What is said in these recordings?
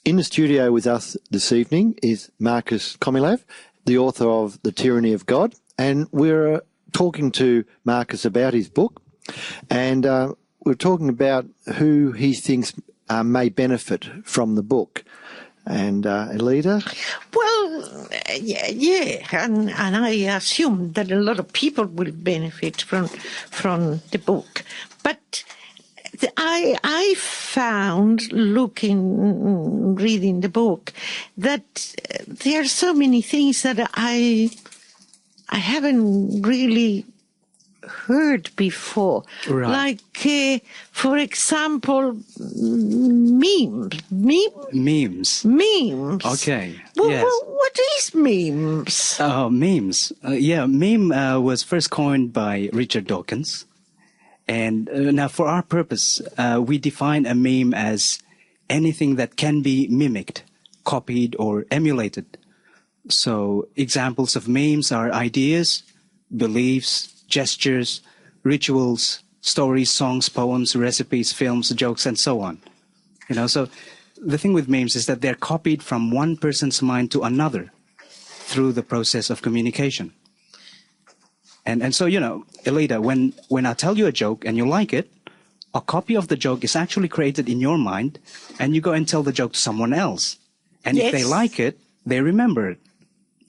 In the studio with us this evening is Marquez Comelab, the author of The Tyranny of God, and we're talking to Marquez about his book, and we're talking about who he thinks may benefit from the book. And Elida? Well, yeah, and I assume that a lot of people will benefit from the book. But I found, reading the book, that there are so many things that I haven't really heard before. Right. Like, for example, memes. Memes. Okay. Well, yes. what is memes? Memes. Meme was first coined by Richard Dawkins. And now for our purpose, we define a meme as anything that can be mimicked, copied, or emulated. So examples of memes are ideas, beliefs, gestures, rituals, stories, songs, poems, recipes, films, jokes, and so on. So the thing with memes is that they're copied from one person's mind to another through the process of communication. And so, Elida, when I tell you a joke and you like it, a copy of the joke is actually created in your mind, and you go and tell the joke to someone else. And yes. If they like it, they remember it.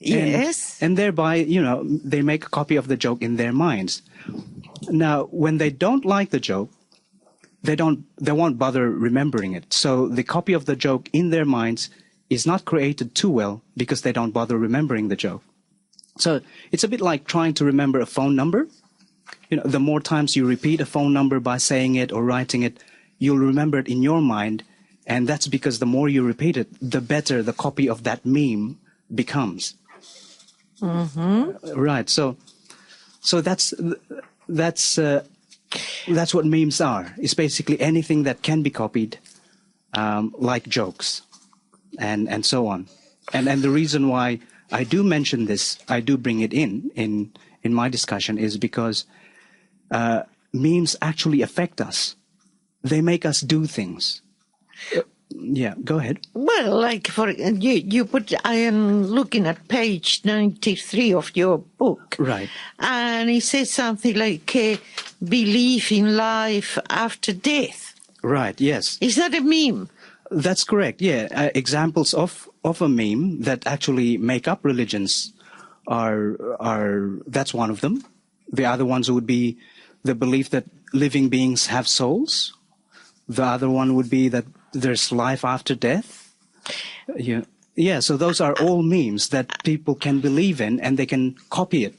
Yes. And thereby, they make a copy of the joke in their minds. Now, when they don't like the joke, they won't bother remembering it. So the copy of the joke in their minds is not created too well because they don't bother remembering the joke. So it's a bit like trying to remember a phone number. The more times you repeat a phone number by saying it or writing it, you'll remember it in your mind. And that's because the more you repeat it, the better the copy of that meme becomes. Mm-hmm. Right. So that's what memes are. It's basically anything that can be copied, like jokes, and so on. And the reason why I do mention this, I do bring it in my discussion, is because memes actually affect us. They make us do things. Yeah, go ahead. Well, like for you put, I am looking at page 93 of your book. Right. And it says something like belief in life after death. Right, yes. Is that a meme? That's correct, yeah. Examples of a meme that actually make up religions are that's one of them. The other ones would be the belief that living beings have souls. The other one would be that there's life after death. Yeah, so those are all memes that people can believe in and they can copy it.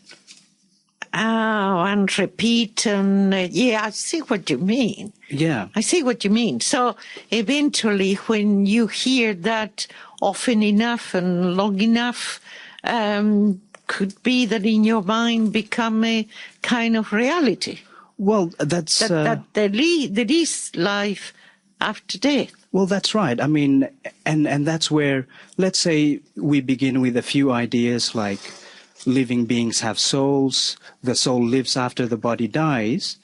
Oh, and repeat, and yeah, I see what you mean. Yeah. I see what you mean. So eventually when you hear that often enough and long enough, could be that in your mind become a kind of reality. Well, that's... That there is life after death. Well, that's right. I mean, and that's where, let's say we begin with a few ideas like living beings have souls, the soul lives after the body dies.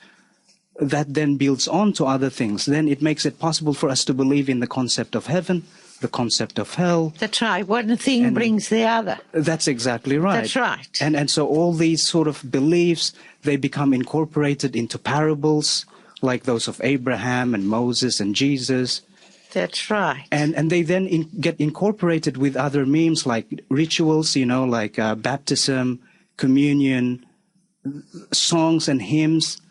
That then builds on to other things. Then it makes it possible for us to believe in the concept of heaven, the concept of hell. That's right. One thing brings the other. That's exactly right. That's right. And so all these sort of beliefs, they become incorporated into parables, like those of Abraham and Moses and Jesus. That's right. And they then get incorporated with other memes like rituals, like baptism, communion, songs and hymns.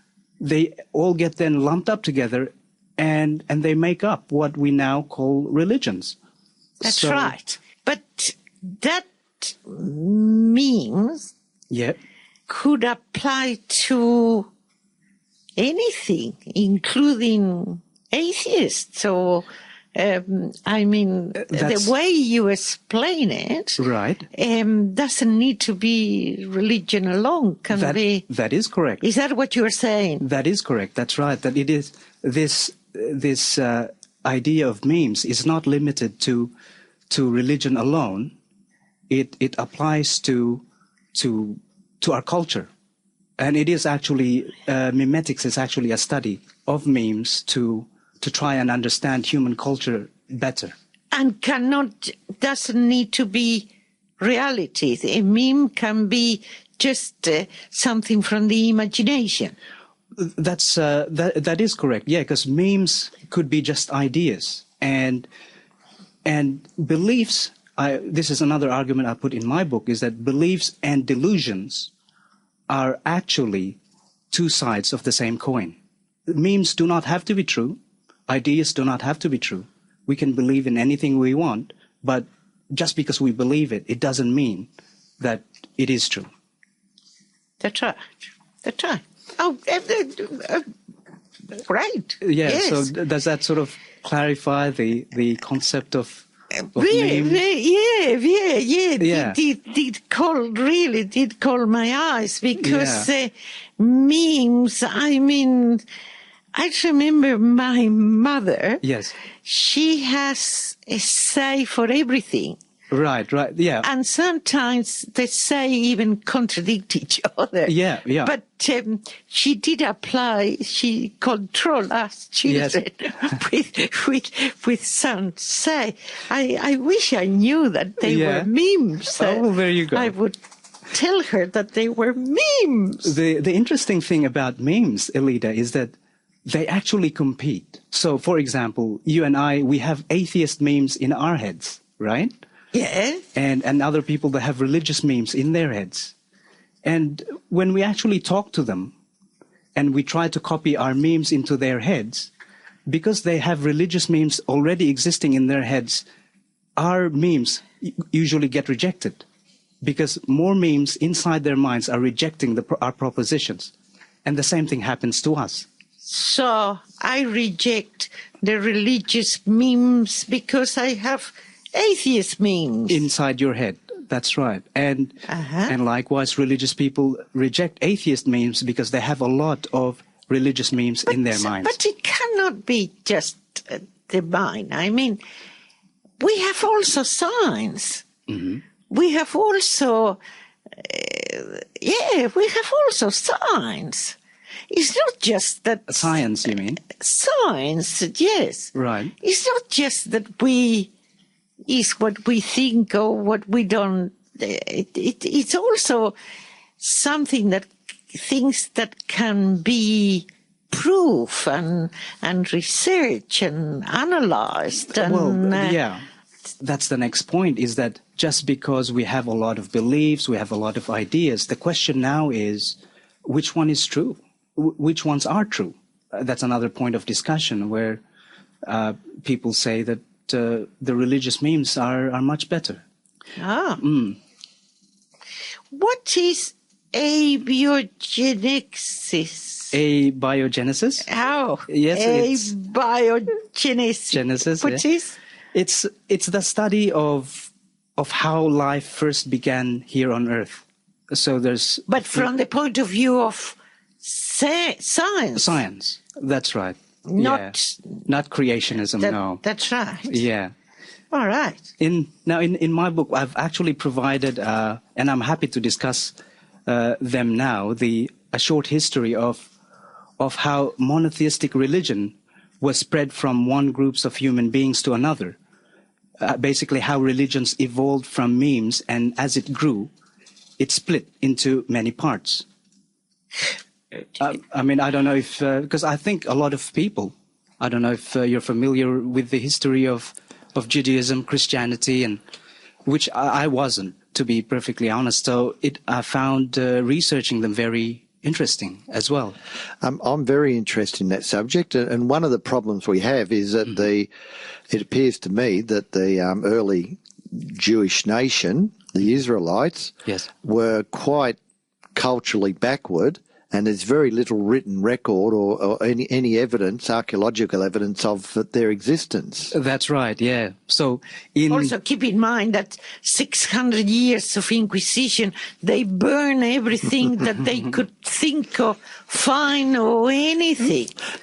They all get then lumped up together and they make up what we now call religions. That's right. But that memes could apply to anything, including atheists or the way you explain it, right, doesn't need to be religion alone. That is correct. Is that what you're saying? That is correct. That's right. That it is this idea of memes is not limited to religion alone. It applies to our culture, and it is actually memetics is actually a study of memes to try and understand human culture better. And doesn't need to be reality. A meme can be just something from the imagination. That is correct. Yeah, because memes could be just ideas and beliefs. This is another argument I put in my book, is that beliefs and delusions are actually two sides of the same coin. Memes do not have to be true. Ideas do not have to be true. We can believe in anything we want, but just because we believe it, it doesn't mean that it is true. That's right. That's right. Oh, right. Yeah, yes. So does that sort of clarify the concept of yeah. Yeah. Did call my eyes, because memes, I mean, I remember my mother. Yes. She has a say for everything. Right, yeah. And sometimes they say even contradict each other. Yeah. But she did apply, she controlled us children with some say. I wish I knew that they were memes. Oh, there you go. I would tell her that they were memes. The interesting thing about memes, Elida, is that they actually compete. So, for example, you and I, we have atheist memes in our heads, right? Yeah. And other people that have religious memes in their heads. And when we actually talk to them and we try to copy our memes into their heads, because they have religious memes already existing in their heads, our memes usually get rejected, because more memes inside their minds are rejecting our propositions. And the same thing happens to us. So I reject the religious memes because I have atheist memes inside your head. That's right. And likewise, religious people reject atheist memes because they have a lot of religious memes in their minds. But it cannot be just the mind. I mean, we have also science. Mm-hmm. We have also, we have also science. It's not just that... Science, you mean? Science, yes. Right. It's not just that is what we think or what we don't. It's also something that things that can be proof and research and analyzed. And, that's the next point, is that just because we have a lot of beliefs, we have a lot of ideas, the question now is, which one is true? Which ones are true? That's another point of discussion, where people say that the religious memes are much better. What is abiogenesis? Abiogenesis? How? Yes, abiogenesis. Genesis. What is? It's the study of how life first began here on Earth. So there's. But from the point of view of science. Science. That's right. Not creationism. No. That's right. Yeah. All right. In my book, I've actually provided, and I'm happy to discuss them now, a short history of how monotheistic religion was spread from one groups of human beings to another. Basically, how religions evolved from memes, and as it grew, it split into many parts. I mean, I don't know if, because I think a lot of people, I don't know if you're familiar with the history of Judaism, Christianity, and which I wasn't, to be perfectly honest. So I found researching them very interesting as well. I'm very interested in that subject, and one of the problems we have is that it appears to me that the early Jewish nation, the Israelites, were quite culturally backward. And there's very little written record or any evidence, archaeological evidence of their existence. That's right, yeah. So also keep in mind that 600 years of Inquisition, they burn everything that they could think of, find or anything.